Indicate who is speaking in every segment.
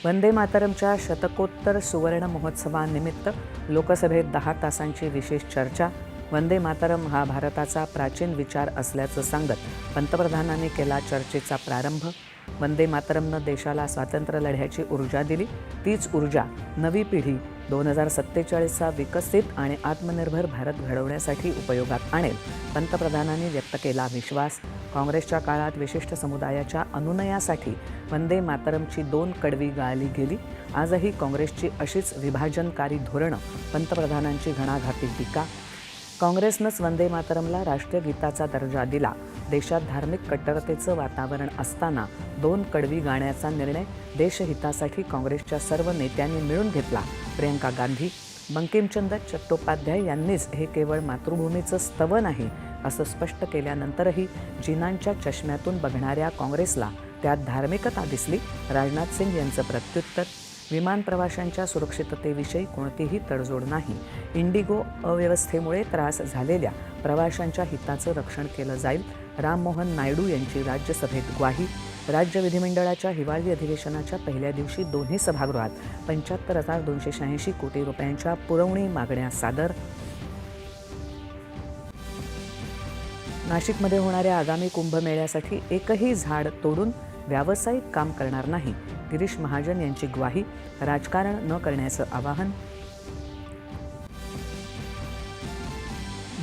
Speaker 1: वंदे मातरमच्या शतकोत्तर सुवर्ण महोत्सवानिमित्त लोकसभेत 10 तासांची विशेष चर्चा. वंदे मातरम हा भारताचा प्राचीन विचार असल्याचं सांगत पंतप्रधानांनी केला चर्चेचा प्रारंभ. वंदे मातरमनं देशाला स्वातंत्र्य लढ्याची ऊर्जा दिली. तीच ऊर्जा नवी पिढी 2047चा विकसित आणि आत्मनिर्भर भारत घडवण्यासाठी उपयोगात आणेल. पंतप्रधानांनी व्यक्त केला विश्वास. काँग्रेसच्या काळात विशिष्ट समुदायाच्या अनुनयासाठी वंदे मातरमची 2 कडवी गाळली गेली. आजही काँग्रेसची अशीच विभाजनकारी धोरणं. पंतप्रधानांची घणाघाती टीका. काँग्रेसनंच वंदे मातरमला राष्ट्रीय गीताचा दर्जा दिला. देशात धार्मिक कट्टरतेचं वातावरण असताना 2 कडवी गाण्याचा निर्णय देशहितासाठी काँग्रेसच्या सर्व नेत्यांनी मिळून घेतला. प्रियंका गांधी. बंकिमचंद्र चट्टोपाध्याय यांनीच हे केवळ मातृभूमीचं स्तवन आहे असं स्पष्ट केल्यानंतरही जिनांच्या चष्म्यातून बघणाऱ्या काँग्रेसला त्यात धार्मिकता दिसली. राजनाथ सिंग यांचं प्रत्युत्तर. विमान प्रवाशांच्या सुरक्षिततेविषयी कोणतीही तडजोड नाही. इंडिगो अव्यवस्थेमुळे त्रास झालेल्या प्रवाशांच्या हिताचं रक्षण केलं जाईल. राममोहन नायडू यांची राज्यसभेत ग्वाही. राज्य विधिमंडळाच्या हिवाळी अधिवेशनाच्या पहिल्या दिवशी दोन्ही सभागृहात 75,286 कोटी रुपयांच्या पुरवणी मागण्या सादर. नाशिकमध्ये होणाऱ्या आगामी कुंभमेळ्यासाठी एकही झाड तोडून व्यावसायिक काम करणार नाही. गिरीश महाजन यांची ग्वाही. राजकारण न करण्याचं आवाहन.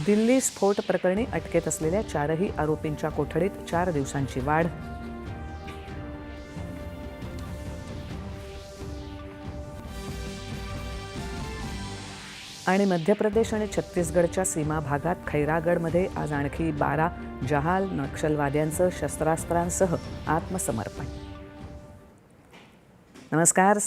Speaker 1: दिल्ली स्फोट प्रकरणी अटकेत असलेल्या 4ही आरोपींच्या कोठडीत 4 दिवसांची वाढ. आणि मध्य प्रदेश आणि छत्तीसगडच्या सीमा भागात खैरागडमध्ये आज आणखी 12 जहाल नक्षलवाद्यांचं शस्त्रास्त्रांसह आत्मसमर्पण. नमस्कार.